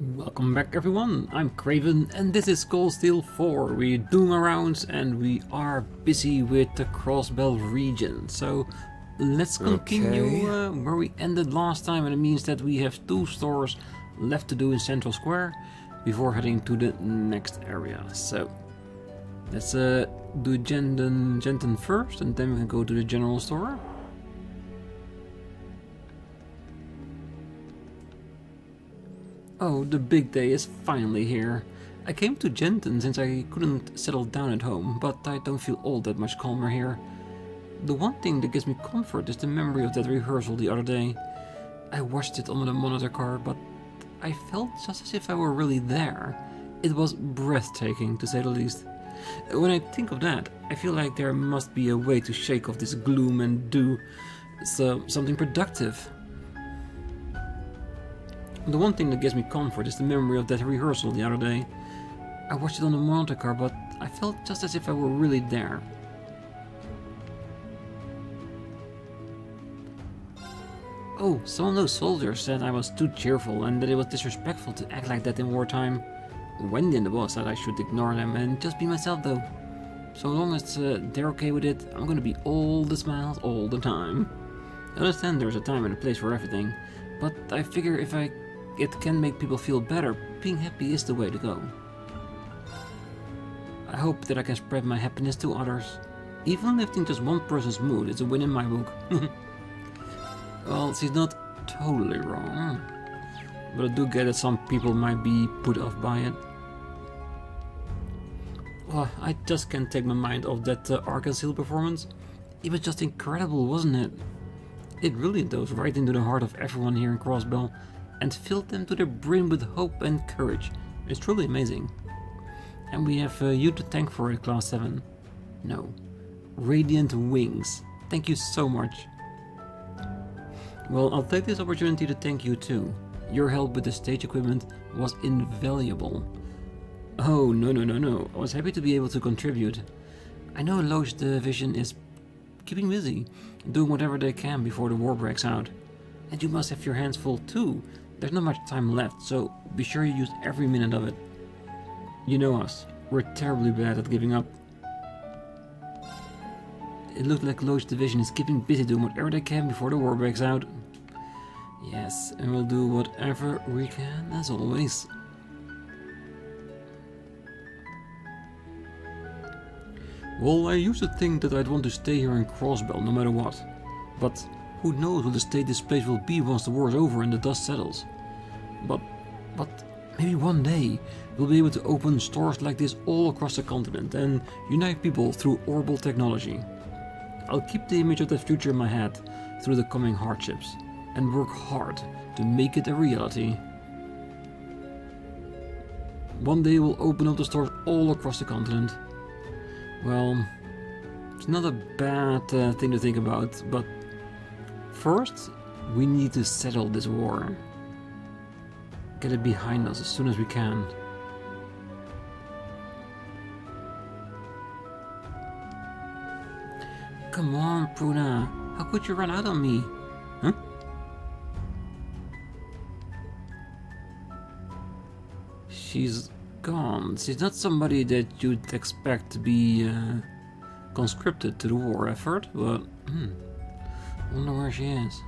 Welcome back everyone, I'm Craven and this is Steel 4. We're doing around and we are busy with the Crossbell region. So let's continue where we ended last time, and it means that we have 2 stores left to do in Central Square before heading to the next area. So let's do Genton first and then we can go to the general store. Oh, the big day is finally here. I came to Genton since I couldn't settle down at home, but I don't feel all that much calmer here. The one thing that gives me comfort is the memory of that rehearsal the other day. I watched it on the monitor car, but I felt just as if I were really there. It was breathtaking, to say the least. When I think of that, I feel like there must be a way to shake off this gloom and do something productive. The one thing that gives me comfort is the memory of that rehearsal the other day. I watched it on the monitor car, but I felt just as if I were really there. Oh, some of those soldiers said I was too cheerful and that it was disrespectful to act like that in wartime. Wendy and the boss said I should ignore them and just be myself though. So long as they're okay with it, I'm gonna be all the smiles all the time. I understand there's a time and a place for everything, but I figure if it can make people feel better, being happy is the way to go. I hope that I can spread my happiness to others. Even lifting just one person's mood is a win in my book. Well, she's not totally wrong, but I do get that some people might be put off by it. Well, I just can't take my mind off that Arkansas performance. It was just incredible, wasn't it? It really dove right into the heart of everyone here in Crossbell and filled them to the brim with hope and courage. It's truly amazing. And we have you to thank for it, Class VII. No, Radiant Wings. Thank you so much. Well, I'll take this opportunity to thank you too. Your help with the stage equipment was invaluable. Oh, no. I was happy to be able to contribute. I know Lowe's division is keeping busy, doing whatever they can before the war breaks out. And you must have your hands full too. There's not much time left, so be sure you use every minute of it. You know us, we're terribly bad at giving up. It looks like Lowe's division is keeping busy doing whatever they can before the war breaks out. Yes, and we'll do whatever we can, as always. Well, I used to think that I'd want to stay here in Crossbell no matter what. But who knows what the state this place will be once the war is over and the dust settles. But maybe one day we'll be able to open stores like this all across the continent and unite people through orbital technology. I'll keep the image of that future in my head through the coming hardships and work hard to make it a reality. One day we'll open up the stores all across the continent. Well, it's not a bad thing to think about, but first we need to settle this war. Get it behind us as soon as we can. Come on, Pruna, how could you run out on me? Huh? She's gone. She's not somebody that you'd expect to be conscripted to the war effort, but I wonder where she is.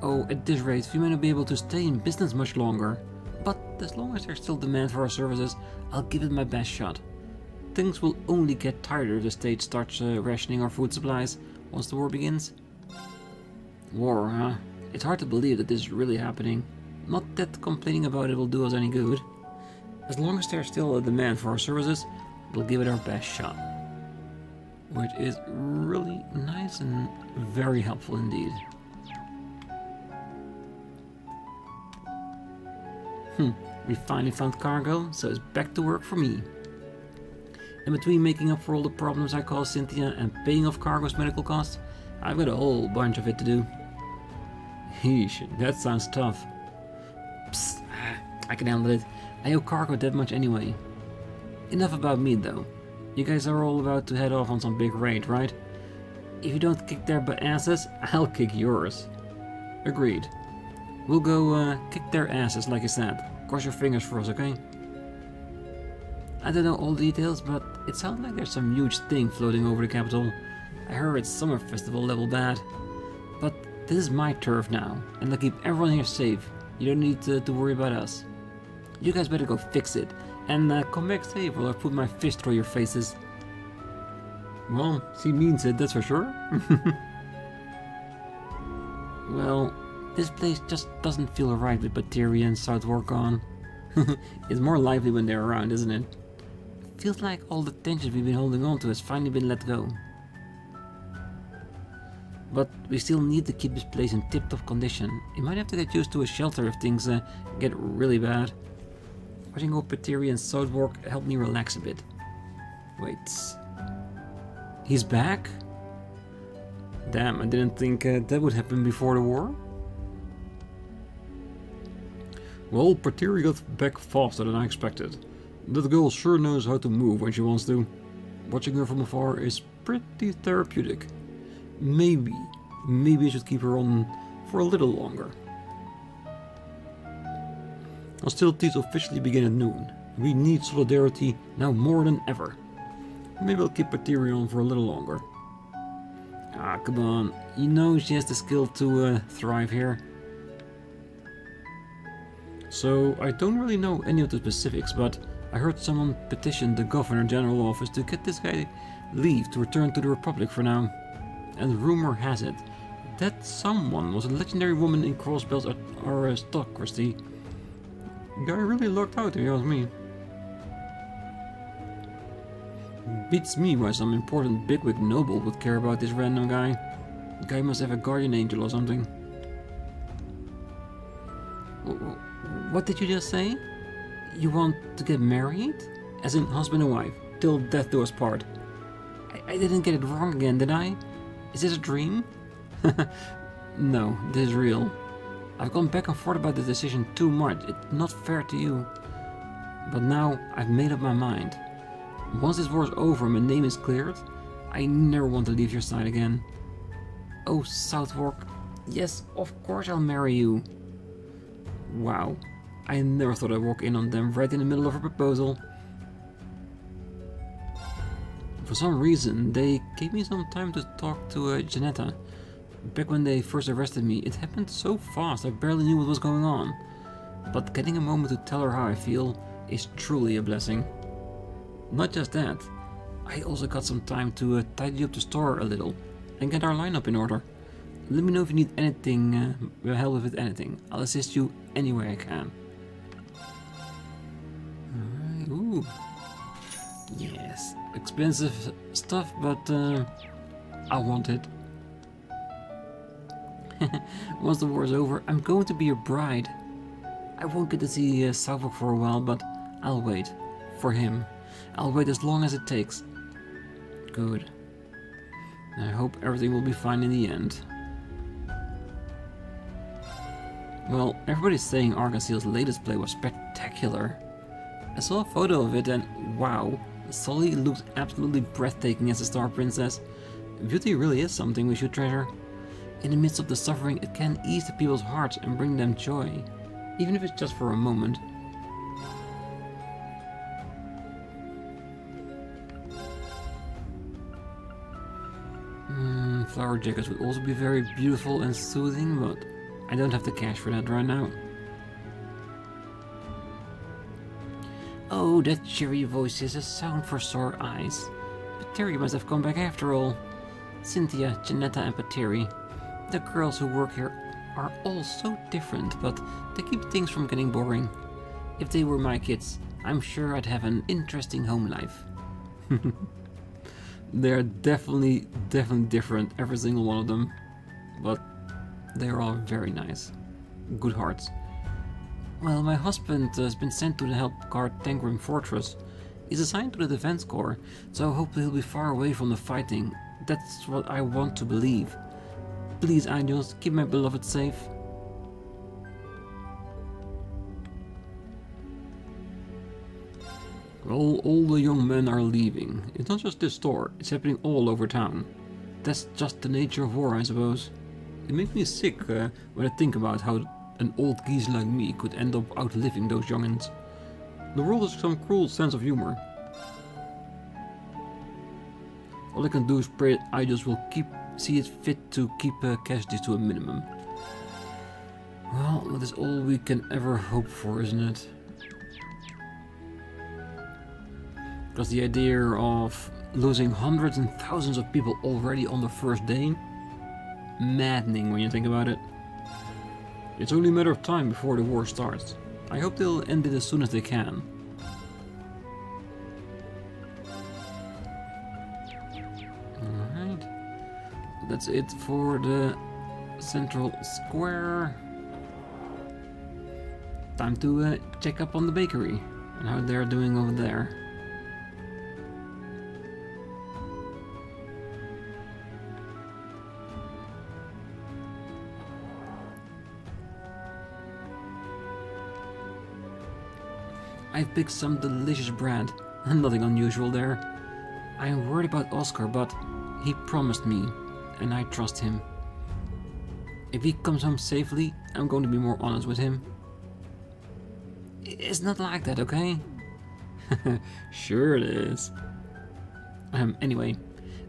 Oh, at this rate, we may not be able to stay in business much longer. But as long as there's still demand for our services, I'll give it my best shot. Things will only get tighter if the state starts rationing our food supplies once the war begins. War, huh? It's hard to believe that this is really happening. Not that complaining about it will do us any good. As long as there's still a demand for our services, we'll give it our best shot. Which is really nice and very helpful indeed. We finally found cargo, so it's back to work for me. And between making up for all the problems I caused Cynthia and paying off cargo's medical costs, I've got a whole bunch of it to do. Heesh, that sounds tough. Psst, I can handle it. I owe cargo that much anyway. Enough about me though. You guys are all about to head off on some big raid, right? If you don't kick their asses, I'll kick yours. Agreed. We'll go kick their asses, like I said. Cross your fingers for us, okay? I don't know all the details, but it sounds like there's some huge thing floating over the capital. I heard it's summer festival level bad. But this is my turf now, and I'll keep everyone here safe. You don't need to worry about us. You guys better go fix it, and come back safe while I put my fist through your faces. Well, she means it, that's for sure. Well, this place just doesn't feel right with Bateria and Southwark gone. It's more lively when they're around, isn't it? Feels like all the tension we've been holding on to has finally been let go. But we still need to keep this place in tip-top condition. You might have to get used to a shelter if things get really bad. Watching old Bateria and Southwark helped me relax a bit. Wait... He's back? Damn, I didn't think that would happen before the war. Well, Bateria got back faster than I expected. That girl sure knows how to move when she wants to. Watching her from afar is pretty therapeutic. Maybe I should keep her on for a little longer. Hostilities officially begin at noon. We need solidarity now more than ever. Maybe I'll keep Bateria on for a little longer. Ah, come on. You know she has the skill to thrive here. So, I don't really know any of the specifics, but I heard someone petition the Governor General office to get this guy leave to return to the Republic for now. And rumor has it that someone was a legendary woman in Crossbell's aristocracy. Guy really lucked out, if you ask me. Beats me why some important bigwig noble would care about this random guy. The guy must have a guardian angel or something. What did you just say? You want to get married? As in husband and wife, till death do us part. I didn't get it wrong again, did I? Is this a dream? No, this is real. I've gone back and forth about this decision too much. It's not fair to you. But now I've made up my mind. Once this war's over and my name is cleared, I never want to leave your side again. Oh, Southwark. Yes, of course I'll marry you. Wow. I never thought I'd walk in on them right in the middle of a proposal. For some reason, they gave me some time to talk to Janetta. Back when they first arrested me, it happened so fast I barely knew what was going on. But getting a moment to tell her how I feel is truly a blessing. Not just that, I also got some time to tidy up the store a little and get our lineup in order. Let me know if you need anything, help with anything. I'll assist you any way I can. Alright, ooh. Yes, expensive stuff, but I want it. Once the war is over, I'm going to be your bride. I won't get to see Southwark for a while, but I'll wait. For him. I'll wait as long as it takes. Good. I hope everything will be fine in the end. Well, everybody's saying Argaseel's latest play was spectacular. I saw a photo of it and wow, Sully looks absolutely breathtaking as a Star Princess. Beauty really is something we should treasure. In the midst of the suffering, it can ease the people's hearts and bring them joy, even if it's just for a moment. Flower jackets would also be very beautiful and soothing, but I don't have the cash for that right now. Oh, that cheery voice is a sound for sore eyes. Bateria must have come back after all. Cynthia, Janetta and Bateria. The girls who work here are all so different, but they keep things from getting boring. If they were my kids, I'm sure I'd have an interesting home life. They're definitely different, every single one of them, but they're all very nice. Good hearts. Well, my husband has been sent to help guard Tangrim Fortress. He's assigned to the Defense Corps, so hopefully he'll be far away from the fighting. That's what I want to believe. Please, angels, keep my beloved safe. Well, all the young men are leaving. It's not just this store, it's happening all over town. That's just the nature of war, I suppose. It makes me sick when I think about how an old geese like me could end up outliving those youngins. The world has some cruel sense of humor. All I can do is pray that I just will see it fit to keep casualties to a minimum. Well, that is all we can ever hope for, isn't it? Because the idea of losing hundreds and thousands of people already on the first day? Maddening when you think about it. It's only a matter of time before the war starts. I hope they'll end it as soon as they can. Alright. That's it for the central square. Time to check up on the bakery and how they're doing over there. I've picked some delicious bread, nothing unusual there. I am worried about Oscar, but he promised me, and I trust him. If he comes home safely, I'm going to be more honest with him. It's not like that, okay? Sure it is. Anyway,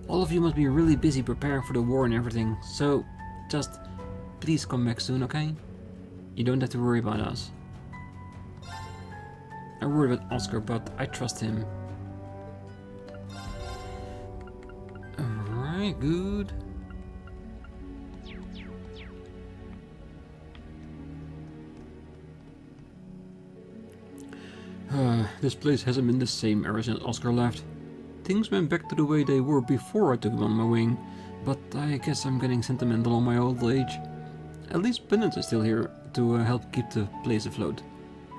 all of you must be really busy preparing for the war and everything, so just please come back soon, okay? You don't have to worry about us. I worry about Oscar, but I trust him. Alright, good. This place hasn't been the same ever since Oscar left. Things went back to the way they were before I took him on my wing, but I guess I'm getting sentimental on my old age. At least Penance is still here to help keep the place afloat.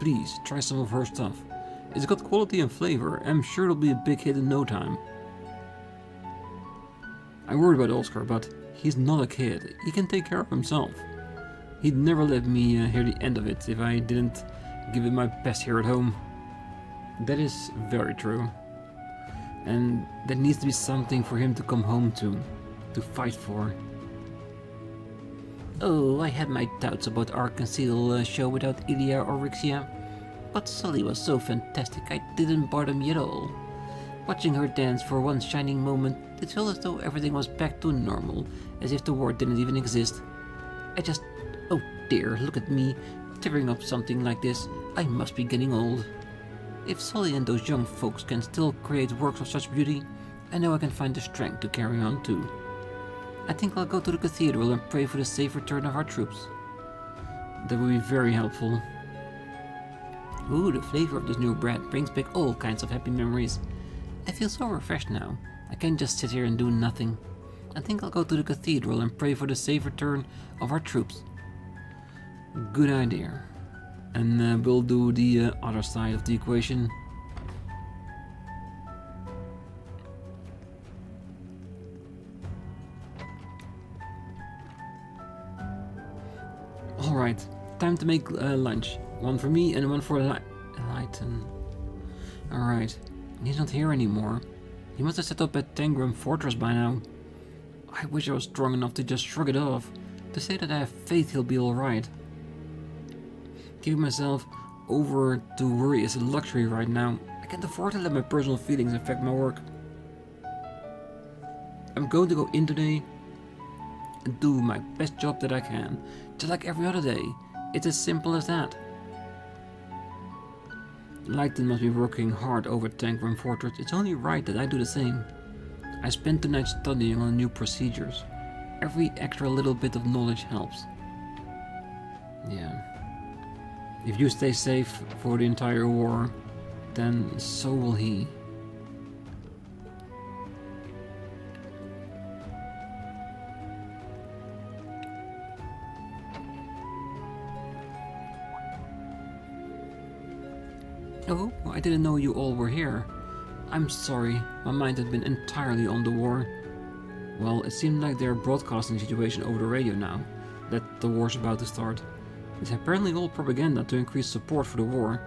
Please, try some of her stuff. It's got quality and flavor. I'm sure it'll be a big hit in no time. I worry about Oscar, but he's not a kid. He can take care of himself. He'd never let me hear the end of it if I didn't give it my best here at home. That is very true. And there needs to be something for him to come home to fight for. Oh, I had my doubts about our Conceal show without Ilya or Rixia, but Sully was so fantastic I didn't bother me at all. Watching her dance for one shining moment, it felt as though everything was back to normal, as if the war didn't even exist. Oh dear, look at me, tearing up something like this. I must be getting old. If Sully and those young folks can still create works of such beauty, I know I can find the strength to carry on too. I think I'll go to the cathedral and pray for the safe return of our troops. That would be very helpful. Ooh, the flavor of this new bread brings back all kinds of happy memories. I feel so refreshed now. I can't just sit here and do nothing. I think I'll go to the cathedral and pray for the safe return of our troops. Good idea. And we'll do the other side of the equation. Alright, time to make lunch. One for me and one for Lighten. Alright, he's not here anymore. He must have set up at Tangram Fortress by now. I wish I was strong enough to just shrug it off, to say that I have faith he'll be alright. Giving myself over to worry is a luxury right now. I can't afford to let my personal feelings affect my work. I'm going to go in today and do my best job that I can, just like every other day. It's as simple as that. Lighten must be working hard over Tangram Fortress. It's only right that I do the same. I spent the night studying on new procedures. Every extra little bit of knowledge helps. Yeah. If you stay safe for the entire war, then so will he. Oh, I didn't know you all were here. I'm sorry, my mind had been entirely on the war. Well, it seemed like they're broadcasting the situation over the radio now, that the war's about to start. It's apparently all propaganda to increase support for the war.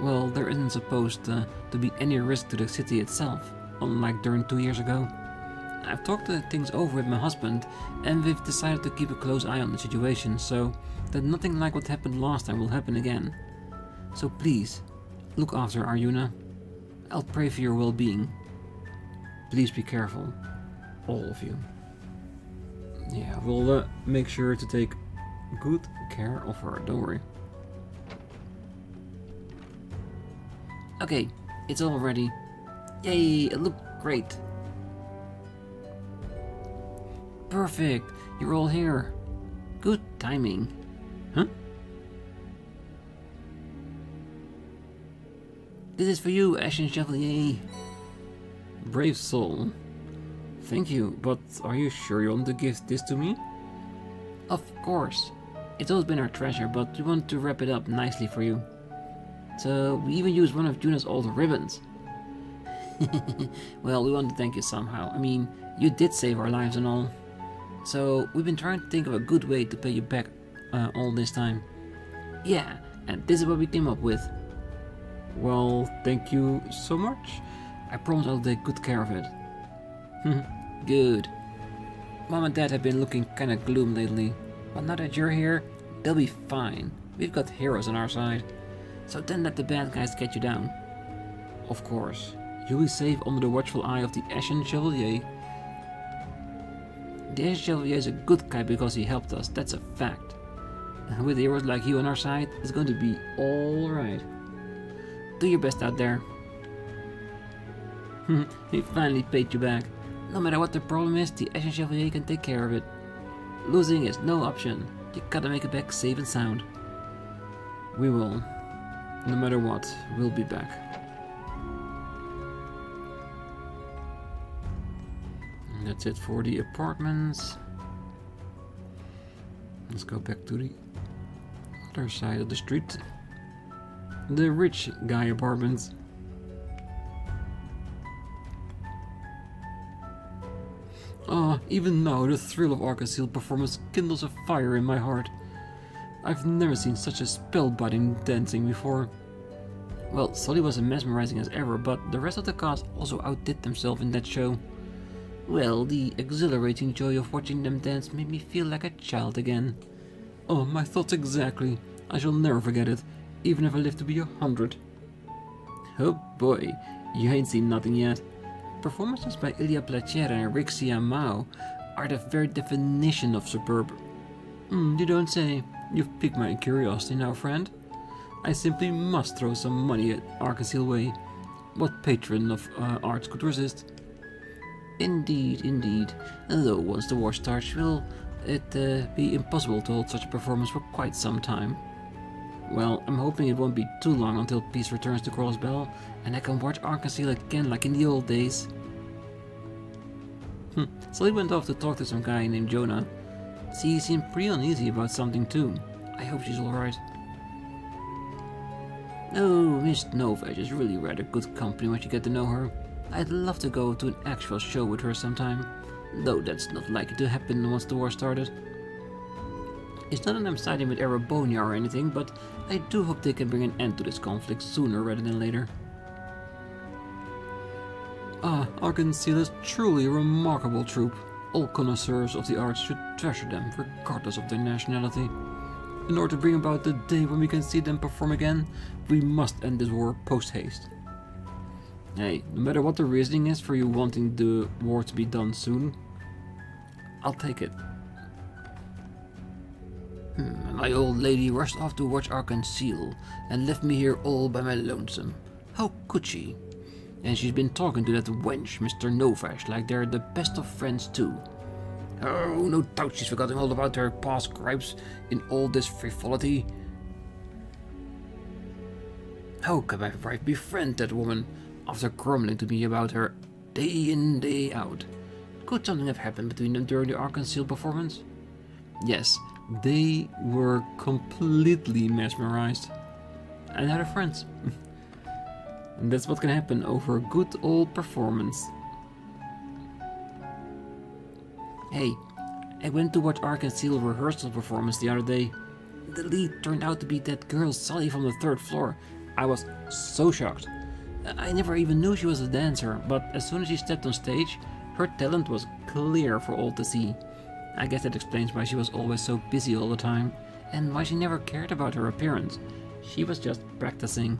Well, there isn't supposed to be any risk to the city itself, unlike during 2 years ago. I've talked things over with my husband, and we've decided to keep a close eye on the situation, so that nothing like what happened last time will happen again. So please, look after Arjuna. I'll pray for your well-being. Please be careful, all of you. Yeah, we'll make sure to take good care of her, don't worry. Okay, it's all ready. Yay, it looked great. Perfect, you're all here. Good timing. Huh? This is for you, Ashen Chevalier. Brave soul. Thank you, but are you sure you want to give this to me? Of course. It's always been our treasure, but we want to wrap it up nicely for you. So we even used one of Jona's old ribbons. Well, we want to thank you somehow. I mean, you did save our lives and all. So we've been trying to think of a good way to pay you back all this time. Yeah, and this is what we came up with. Well, thank you so much. I promise I'll take good care of it. Good. Mom and Dad have been looking kinda gloom lately, but now that you're here, they'll be fine. We've got heroes on our side. So don't let the bad guys get you down. Of course. You'll be safe under the watchful eye of the Ashen Chevalier. The Ashen Chevalier is a good guy because he helped us, that's a fact. And with heroes like you on our side, it's going to be alright. Do your best out there. He finally paid you back. No matter what the problem is, the Ashen Chevalier can take care of it. Losing is no option. You gotta make it back safe and sound. We will. No matter what, we'll be back. And that's it for the apartments. Let's go back to the other side of the street. The rich guy apartments. Even now the thrill of Arcanseal performance kindles a fire in my heart. I've never seen such a spellbinding dancing before. Well, Sully was as mesmerizing as ever, but the rest of the cast also outdid themselves in that show. Well, the exhilarating joy of watching them dance made me feel like a child again. Oh, my thoughts exactly. I shall never forget it, even if I live to be 100. Oh boy, you ain't seen nothing yet. Performances by Ilya Plachera and Rixia Mao are the very definition of superb. You don't say. You've piqued my curiosity now, friend. I simply must throw some money at Arcanseal way. What patron of arts could resist? Indeed, indeed. Though once the war starts, will it be impossible to hold such a performance for quite some time. Well, I'm hoping it won't be too long until peace returns to Crossbell, and I can watch Arcanseal again like in the old days. So he went off to talk to some guy named Jona. She seemed pretty uneasy about something too. I hope she's alright. Oh, Miss Novage is really rather good company once you get to know her. I'd love to go to an actual show with her sometime, though that's not likely to happen once the war started. It's not that I'm siding with Erebonian or anything, but I do hope they can bring an end to this conflict sooner rather than later. Arcanseal is truly a remarkable troupe. All connoisseurs of the arts should treasure them, regardless of their nationality. In order to bring about the day when we can see them perform again, we must end this war post-haste. Hey, no matter what the reasoning is for you wanting the war to be done soon, I'll take it. My old lady rushed off to watch Arcanseal and left me here all by my lonesome. How could she? And she's been talking to that wench, Mr. Novash, like they're the best of friends too. Oh, no doubt she's forgotten all about her past gripes in all this frivolity. How can my wife befriend that woman after grumbling to me about her day in, day out? Could something have happened between them during the Arcanseal performance? Yes, they were completely mesmerized. And now they're friends. And that's what can happen over a good old performance. Hey, I went to watch Arcanseal rehearsal performance the other day. The lead turned out to be that girl Sully from the 3rd floor. I was so shocked. I never even knew she was a dancer, but as soon as she stepped on stage, Her talent was clear for all to see. I guess that explains why she was always so busy all the time, and why she never cared about her appearance. She was just practicing.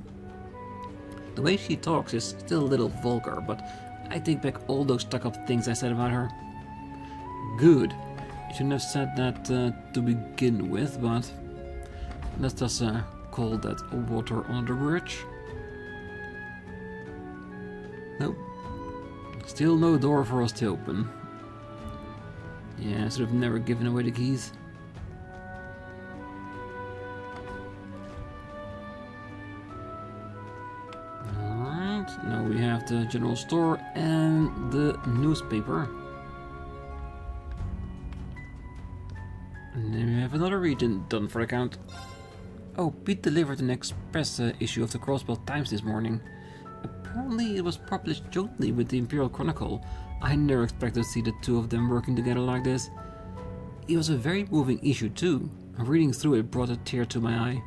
The way she talks is still a little vulgar, but I take back all those stuck-up things I said about her. Good. You shouldn't have said that to begin with, but let's just call that water under the bridge. Nope. Still no door for us to open. Yeah, I should have never given away the keys. Alright, now we have the general store and the newspaper. And then we have another region done for the count. Oh, Pete delivered an express issue of the Crossbell Times this morning. Apparently it was published jointly with the Imperial Chronicle. I never expected to see the two of them working together like this. It was a very moving issue too. Reading through it brought a tear to my eye.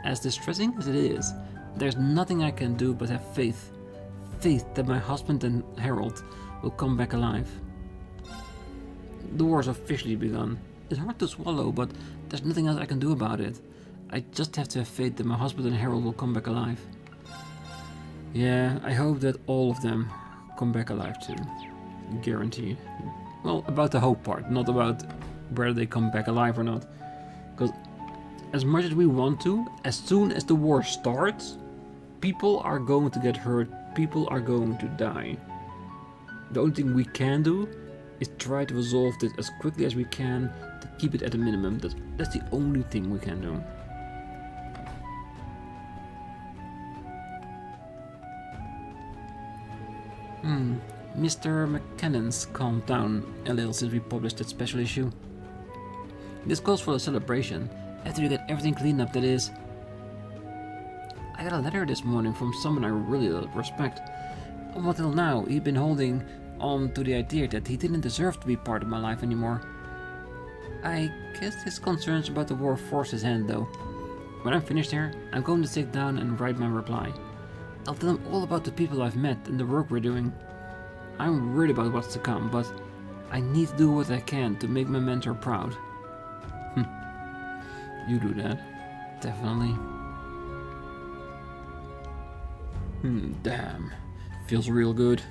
As distressing as it is, there's nothing I can do but have faith. Faith that my husband and Harold will come back alive. The war's officially begun. It's hard to swallow, but there's nothing else I can do about it. I just have to have faith that my husband and Harold will come back alive. Yeah, I hope that all of them come back alive too. Guaranteed. Well, about the hope part, not about whether they come back alive or not. Because as much as we want to, as soon as the war starts, people are going to get hurt, people are going to die. The only thing we can do is try to resolve this as quickly as we can to keep it at a minimum. That's the only thing we can do. Mr. McKennan's calmed down a little since we published that special issue. This calls for a celebration, after you get everything cleaned up, that is. I got a letter this morning from someone I really respect. Up until now, he'd been holding on to the idea that he didn't deserve to be part of my life anymore. I guess his concerns about the war forced his hand though. When I'm finished here, I'm going to sit down and write my reply. I'll tell him all about the people I've met and the work we're doing. I'm worried about what's to come, but I need to do what I can to make my mentor proud. You do that. Definitely. Damn. Feels real good.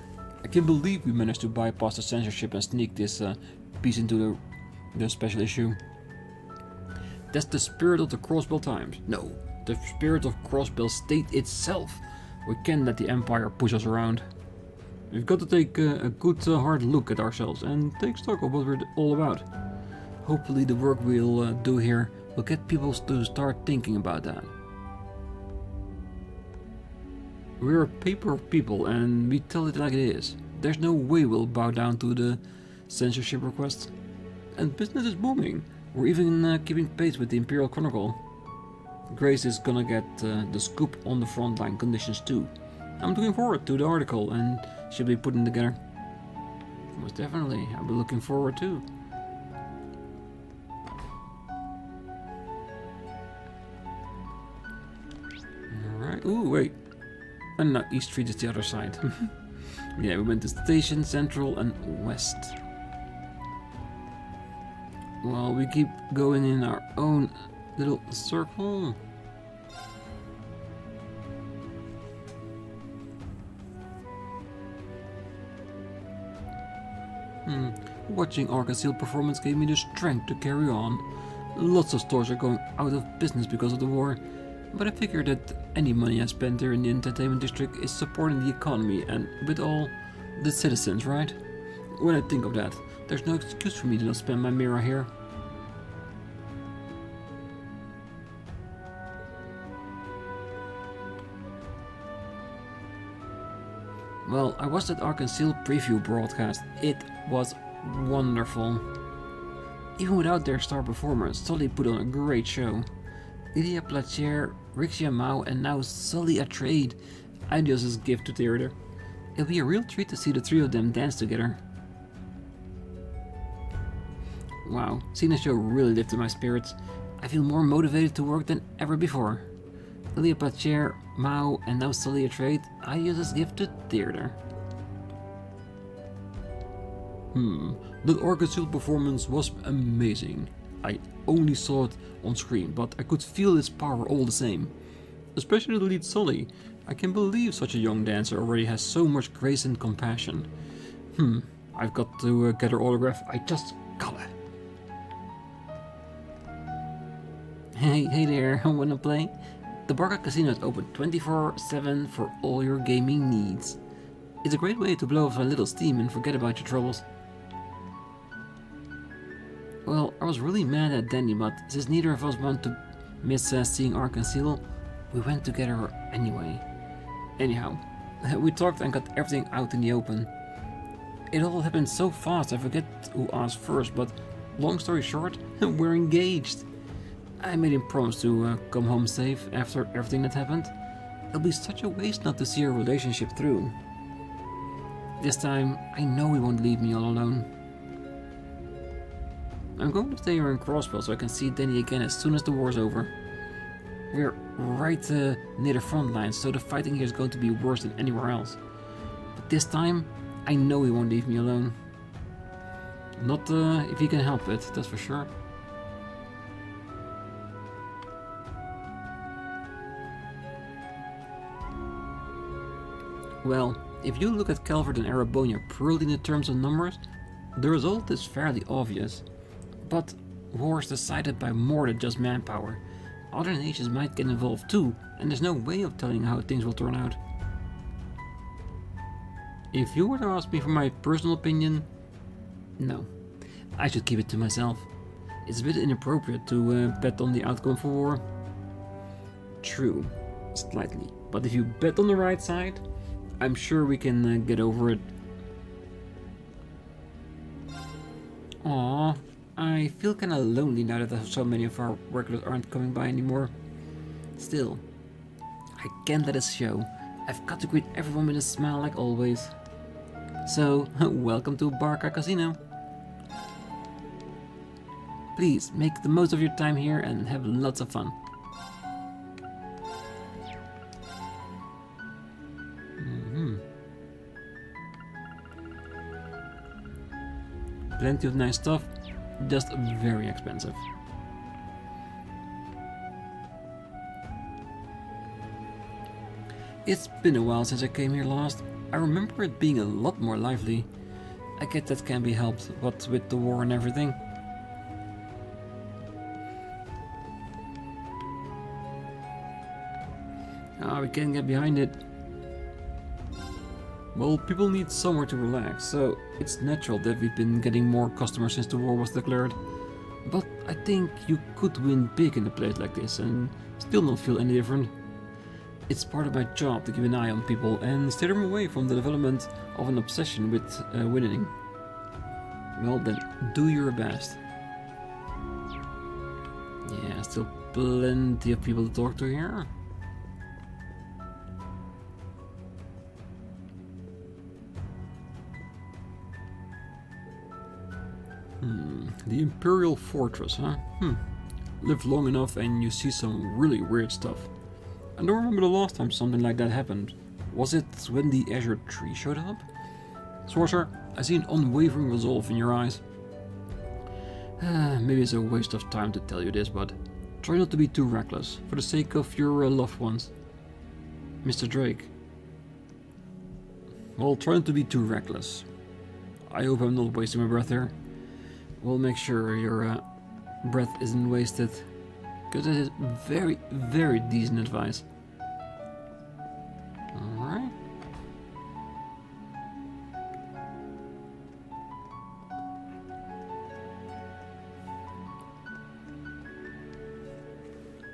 I can't believe we managed to bypass the censorship and sneak this piece into the special issue. That's the spirit of the Crossbell Times. No, the spirit of Crossbell State itself. We can't let the Empire push us around. We've got to take a good hard look at ourselves and take stock of what we're all about. Hopefully the work we'll do here will get people to start thinking about that. We're a paper of people and we tell it like it is. There's no way we'll bow down to the censorship requests. And business is booming. We're even keeping pace with the Imperial Chronicle. Grace is gonna get the scoop on the frontline conditions too. I'm looking forward to the article and she'll be putting together. Most definitely, I'll be looking forward too. Alright, ooh, wait. And no, East Street is the other side. Yeah, we went to Station, Central and West. Well, we keep going in our own little circle. Watching Arkansas performance gave me the strength to carry on. Lots of stores are going out of business because of the war, but I figure that any money I spend here in the entertainment district is supporting the economy and with all the citizens, right? When I think of that, there's no excuse for me to not spend my mirror here. Well, I watched that Arkansas preview broadcast. It was wonderful. Even without their star performers, Sully put on a great show. Lydia Placier, Rixia Mao and now Sully Atreides. Idios' gift to theater. It'll be a real treat to see the three of them dance together. Wow, seeing the show really lifted my spirits. I feel more motivated to work than ever before. Lydia Placier, Mao and now Sully Atreides. Idios' gift to theater. That Arkansas performance was amazing. I only saw it on screen, but I could feel its power all the same. Especially the lead Sully. I can't believe such a young dancer already has so much grace and compassion. I've got to get her autograph. I just gotta. Hey there, wanna play? The Barca Casino is open 24/7 for all your gaming needs. It's a great way to blow off a little steam and forget about your troubles. Well, I was really mad at Danny, but since neither of us want to miss seeing Arkansas, we went together anyway. Anyhow, we talked and got everything out in the open. It all happened so fast I forget who asked first, but long story short, we're engaged. I made him promise to come home safe after everything that happened. It'll be such a waste not to see our relationship through. This time, I know he won't leave me all alone. I'm going to stay here in Crossbell so I can see Danny again as soon as the war's over. We're right near the front lines, so the fighting here is going to be worse than anywhere else. But this time, I know he won't leave me alone. Not if he can help it, that's for sure. Well, if you look at Calvert and Erebonia purely in the terms of numbers, the result is fairly obvious. But war is decided by more than just manpower. Other nations might get involved too, and there's no way of telling how things will turn out. If you were to ask me for my personal opinion, no. I should keep it to myself. It's a bit inappropriate to bet on the outcome for war. True, slightly. But if you bet on the right side, I'm sure we can get over it. Aww, I feel kinda lonely now that so many of our regulars aren't coming by anymore. Still, I can't let it show. I've got to greet everyone with a smile like always. So, welcome to Barca Casino. Please, make the most of your time here and have lots of fun. Plenty of nice stuff, just very expensive. It's been a while since I came here last. I remember it being a lot more lively. I get that can be helped, what with the war and everything. We can't get behind it. Well, people need somewhere to relax, so it's natural that we've been getting more customers since the war was declared. But I think you could win big in a place like this and still not feel any different. It's part of my job to keep an eye on people and steer them away from the development of an obsession with winning. Well then, do your best. Yeah, still plenty of people to talk to here. The Imperial Fortress, huh? Live long enough and you see some really weird stuff. I don't remember the last time something like that happened. Was it when the Azure Tree showed up? Schwarzer, I see an unwavering resolve in your eyes. Maybe it's a waste of time to tell you this, but try not to be too reckless, for the sake of your loved ones. Mr. Drake. Well, try not to be too reckless. I hope I'm not wasting my breath here. We'll make sure your breath isn't wasted, because it is very, very decent advice. Alright.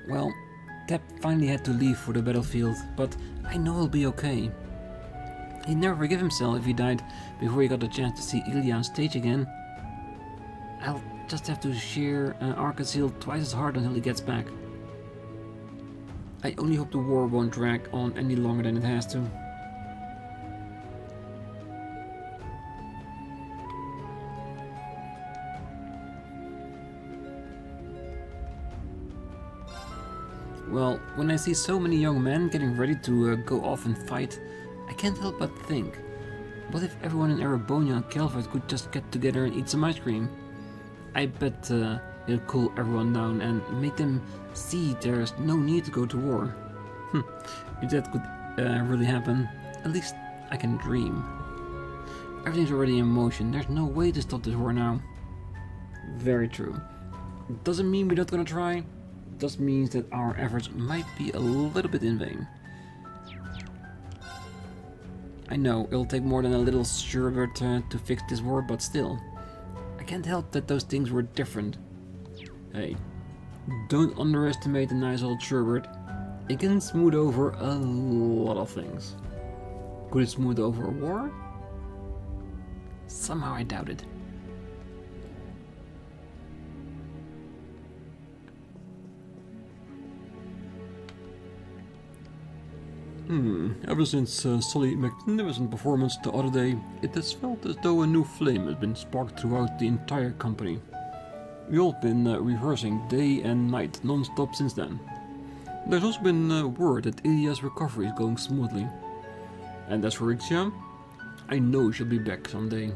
Well, Tep finally had to leave for the battlefield, but I know he'll be okay. He'd never forgive himself if he died before he got a chance to see Ilya on stage again. I'll just have to shear Arkansas twice as hard until he gets back. I only hope the war won't drag on any longer than it has to. Well, when I see so many young men getting ready to go off and fight, I can't help but think, What if everyone in Erebonia and Calvert could just get together and eat some ice cream? I bet it'll cool everyone down and make them see there's no need to go to war. If that could really happen, at least I can dream. Everything's already in motion, there's no way to stop this war now. Very true. Doesn't mean we're not gonna try, just means that our efforts might be a little bit in vain. I know, it'll take more than a little sherbet to fix this war, but still. I can't help that those things were different. Hey, don't underestimate a nice old sherbet. It can smooth over a lot of things. Could it smooth over a war? Somehow I doubt it. Ever since Sully magnificent performance the other day, it has felt as though a new flame has been sparked throughout the entire company. We've all been rehearsing day and night non-stop since then. There's also been word that Ilya's recovery is going smoothly. And as for Ixia, I know she'll be back someday.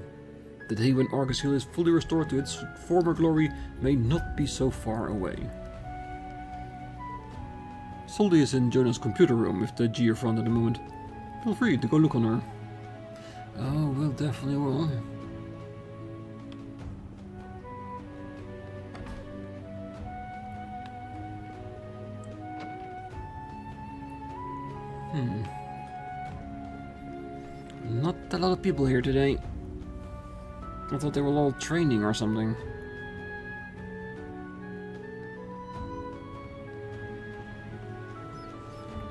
The day when Argoshiel is fully restored to its former glory may not be so far away. Soldi is in Jona's computer room with the Geofront at the moment. Feel free to go look on her. Oh, we'll definitely will. Not a lot of people here today. I thought they were all training or something.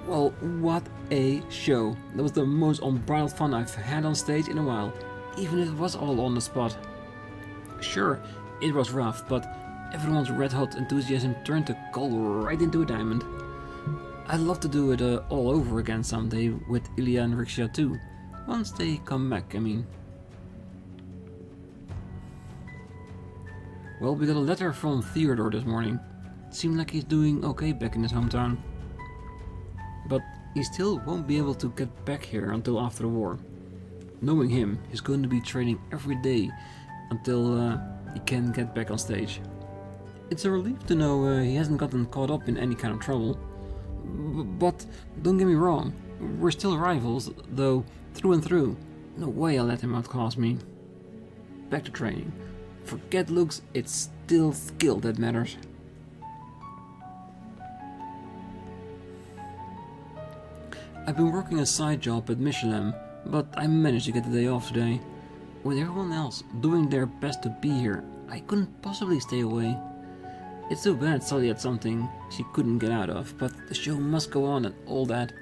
Well, what a show. That was the most unbridled fun I've had on stage in a while, even if it was all on the spot. Sure, it was rough, but everyone's red-hot enthusiasm turned the coal right into a diamond. I'd love to do it all over again someday with Ilya and Rixia too, once they come back, I mean. Well, we got a letter from Theodore this morning. It seemed like he's doing okay back in his hometown. But he still won't be able to get back here until after the war. Knowing him, he's going to be training every day until he can get back on stage. It's a relief to know he hasn't gotten caught up in any kind of trouble. But don't get me wrong, we're still rivals, though, through and through. No way I'll let him outclass me. Back to training. Forget looks, it's still skill that matters. I've been working a side job at Michelin, but I managed to get the day off today. With everyone else doing their best to be here, I couldn't possibly stay away. It's too bad Sully had something she couldn't get out of, but the show must go on and all that.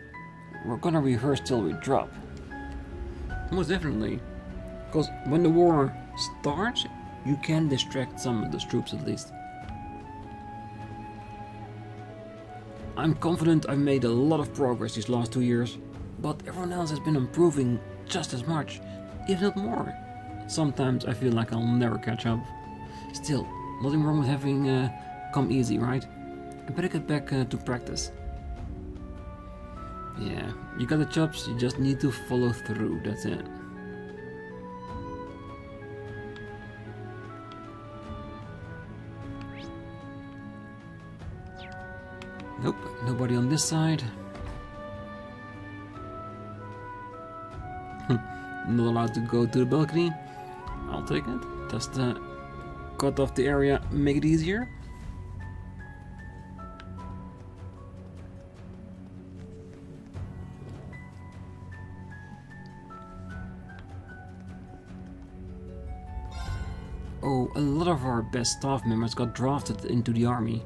We're gonna rehearse till we drop. Most definitely. Because when the war starts, you can distract some of those troops at least. I'm confident I've made a lot of progress these last 2 years, but everyone else has been improving just as much, if not more. Sometimes I feel like I'll never catch up. Still, nothing wrong with having come easy, right? I better get back to practice. Yeah, you got the chops, you just need to follow through, that's it. Nope, nobody on this side. Not allowed to go to the balcony. I'll take it. Just cut off the area, make it easier. Oh, a lot of our best staff members got drafted into the army.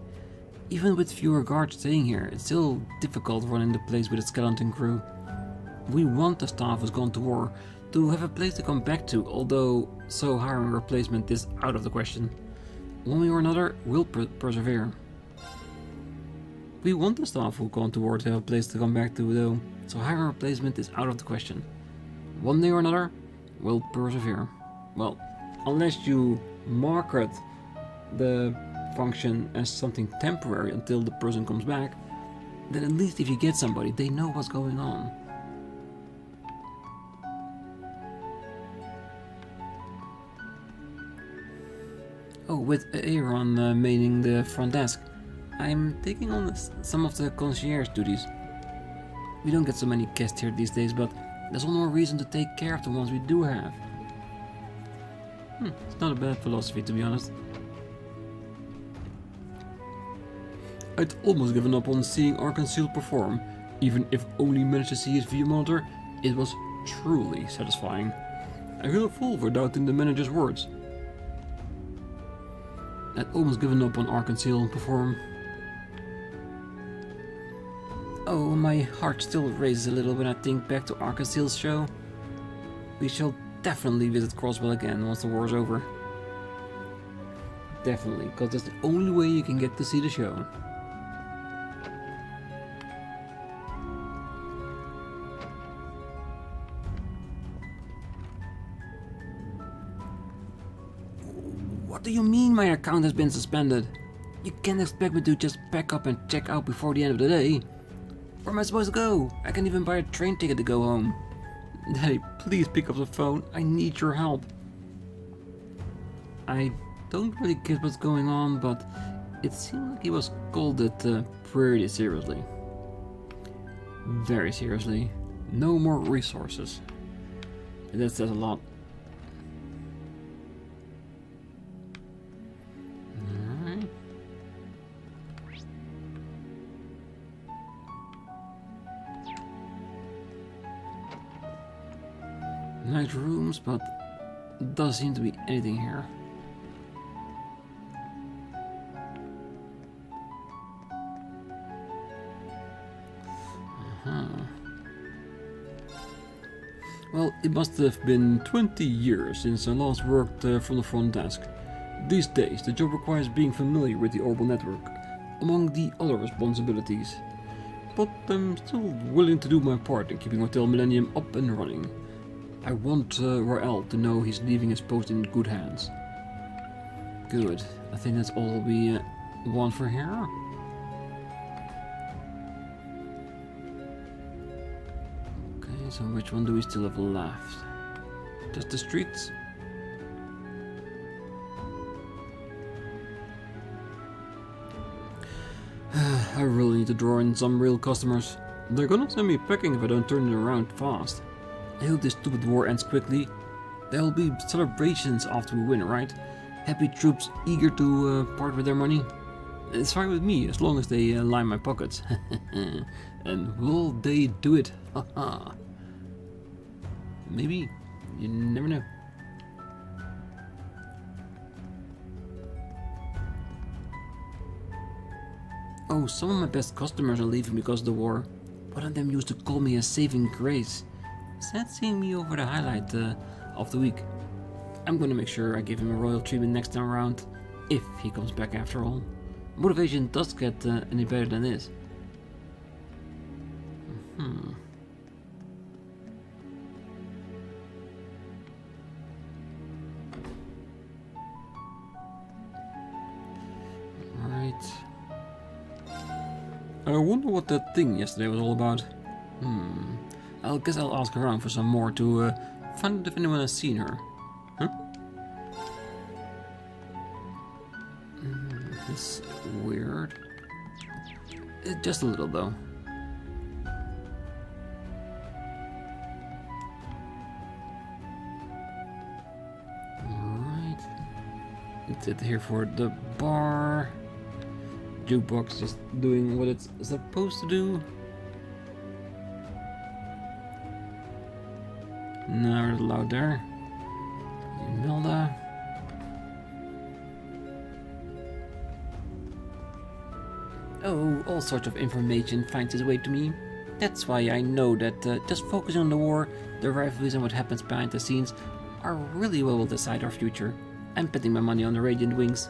Even with fewer guards staying here, it's still difficult running the place with a skeleton crew. We want the staff who's gone to war to have a place to come back to, although so hiring a replacement is out of the question. One way or another, we'll persevere. We want the staff who've gone to war to have a place to come back to, though, so hiring a replacement is out of the question. One day or another, we'll persevere. Well, unless you market the function as something temporary until the person comes back, then at least if you get somebody, they know what's going on. Oh, with Aaron manning the front desk, I'm taking on some of the concierge duties. We don't get so many guests here these days, but there's all more reason to take care of the ones we do have. It's not a bad philosophy, to be honest. I'd almost given up on seeing Arkansas perform. Even if only managed to see his view monitor, it was truly satisfying. I feel a fool for doubting the manager's words. I'd almost given up on Arkansas perform. Oh, my heart still races a little when I think back to Arkansas's show. We shall definitely visit Crosswell again once the war's over. Definitely, because that's the only way you can get to see the show. What do you mean my account has been suspended? You can't expect me to just pack up and check out before the end of the day. Where am I supposed to go? I can't even buy a train ticket to go home. Daddy, please pick up the phone. I need your help. I don't really get what's going on, but it seemed like he was scolded pretty seriously. Very seriously. No more resources. That says a lot. Alright. Nice rooms, but doesn't seem to be anything here. Well, it must have been 20 years since I last worked from the front desk. These days, the job requires being familiar with the orbital network, among the other responsibilities. But I'm still willing to do my part in keeping Hotel Millennium up and running. I want Rael to know he's leaving his post in good hands. Good. I think that's all we want for here. So which one do we still have left? Just the streets? I really need to draw in some real customers. They're gonna send me packing if I don't turn it around fast. I hope this stupid war ends quickly. There'll be celebrations after we win, right? Happy troops eager to part with their money. It's fine with me as long as they line my pockets. And will they do it? Haha. Maybe. You never know. Oh, some of my best customers are leaving because of the war. One of them used to call me a saving grace. Sad seeing me over the highlight of the week. I'm gonna make sure I give him a royal treatment next time around, if he comes back after all. Motivation does get any better than this. I wonder what that thing yesterday was all about. I guess I'll ask around for some more to find out if anyone has seen her. Huh? It's weird. Just a little though. Alright. It's it here for the bar. Jukebox just doing what it's supposed to do. Not allowed there. Imelda. Oh, all sorts of information finds its way to me. That's why I know that just focusing on the war, the rivalries and what happens behind the scenes are really what will decide our future. I'm betting my money on the Radiant Wings.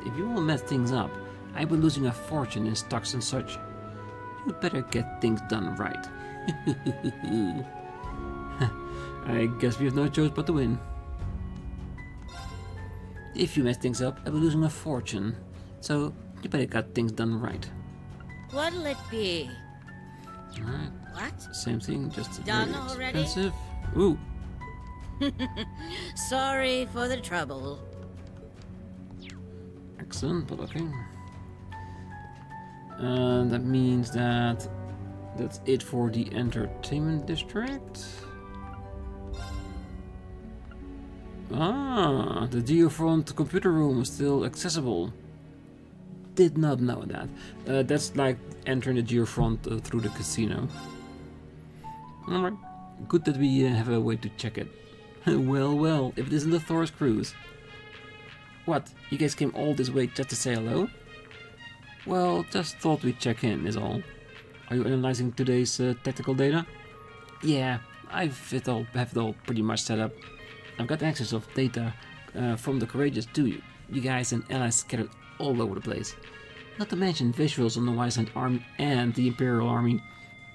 If you will mess things up, I'll be losing a fortune in stocks and such. You'd better get things done right. I guess we have no choice but to win. If you mess things up, I'll be losing a fortune. So, you better get things done right. What'll it be? Alright. What? Same thing, just Done very already? expensive. Ooh. Sorry for the trouble. Excellent, but okay. And that means that that's it for the entertainment district. Ah, the Geofront computer room is still accessible. Did not know that. That's like entering the Geofront through the casino. Alright, good that we have a way to check it. Well, if it isn't the Thor's cruise. What, you guys came all this way just to say hello? Well, just thought we'd check in, is all. Are you analyzing today's tactical data? Yeah, I have it all pretty much set up. I've got access of data from the Courageous too. You guys and allies scattered all over the place. Not to mention visuals on the Wiseland Army and the Imperial Army.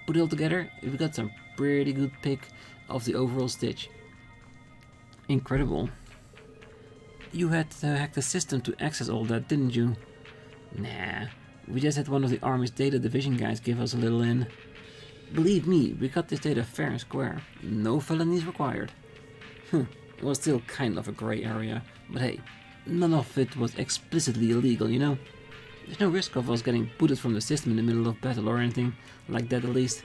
Put it all together, we've got some pretty good pick of the overall stitch. Incredible. You had to hack the system to access all that, didn't you? Nah, we just had one of the Army's data division guys give us a little in. Believe me, we got this data fair and square. No felonies required. It was still kind of a grey area, but hey, none of it was explicitly illegal, you know? There's no risk of us getting booted from the system in the middle of battle or anything like that, at least.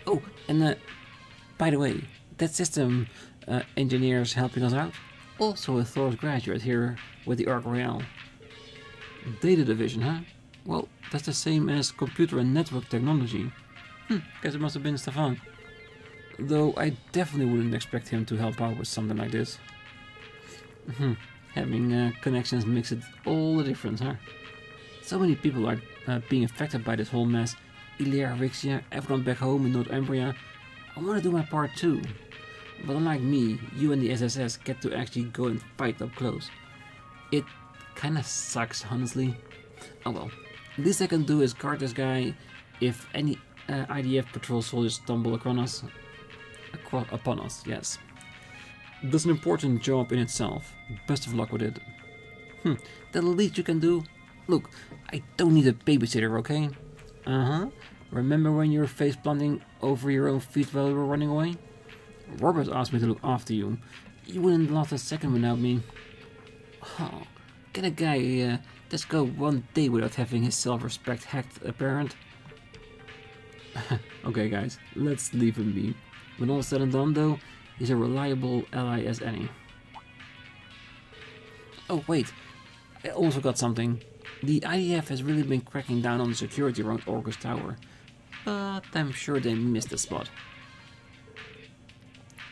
Oh, and by the way, that system engineer's helping us out. Also a Thor's graduate here with the Arc Royale. Data division, huh? Well, that's the same as computer and network technology. Guess it must have been Stefan. Though I definitely wouldn't expect him to help out with something like this. Having connections makes it all the difference, huh? So many people are being affected by this whole mess. Ilia, Rixia, everyone back home in Northumbria. I want to do my part too. But unlike me, you and the SSS get to actually go and fight up close. It kinda sucks, honestly. Oh well. The least I can do is guard this guy if any IDF patrol soldiers stumble upon us, yes. That's an important job in itself. Best of luck with it. That's the least you can do? Look, I don't need a babysitter, okay? Remember when you were face planting over your own feet while you were running away? Robert asked me to look after you. You wouldn't last a second without me. Oh, can a guy just go one day without having his self-respect hacked apparent? Okay guys, let's leave him be. When all said and done though, he's a reliable ally as any. Oh wait, I also got something. The IDF has really been cracking down on the security around Orcus Tower, but I'm sure they missed the spot.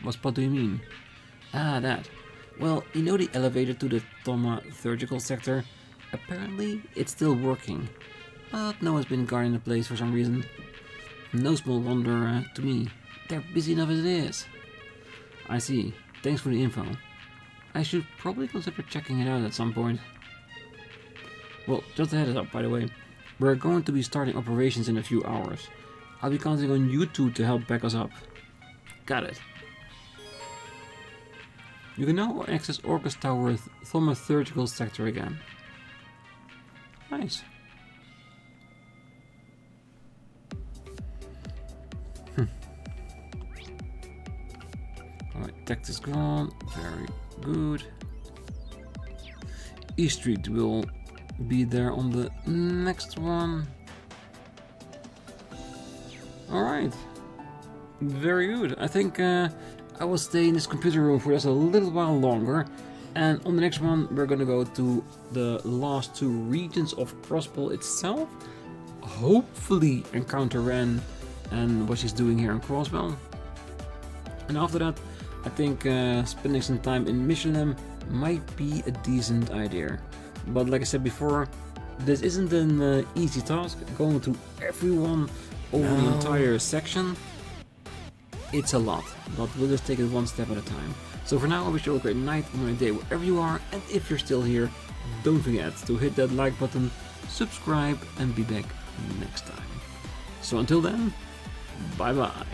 What spot do you mean? Ah, that. Well, you know the elevator to the Thoma surgical sector? Apparently, it's still working, but no one's been guarding the place for some reason. No small wonder to me. They're busy enough as it is. I see. Thanks for the info. I should probably consider checking it out at some point. Well, just a heads up, by the way. We're going to be starting operations in a few hours. I'll be counting on you two to help back us up. Got it. You can now access Orcus Tower thaumaturgical sector again. Nice. Alright, tech is gone. Very good. East Street will be there on the next one. Alright. Very good. I think I will stay in this computer room for just a little while longer. And on the next one, we're gonna go to the last two regions of Crossbell itself. Hopefully encounter Rean and what she's doing here in Crossbell. And after that, I think spending some time in Michelin might be a decent idea. But like I said before, this isn't an easy task. Going to everyone over the entire section, it's a lot. But we'll just take it one step at a time. So for now, I wish you all a great night or a day wherever you are. And if you're still here, don't forget to hit that like button, subscribe, and be back next time. So until then, bye bye.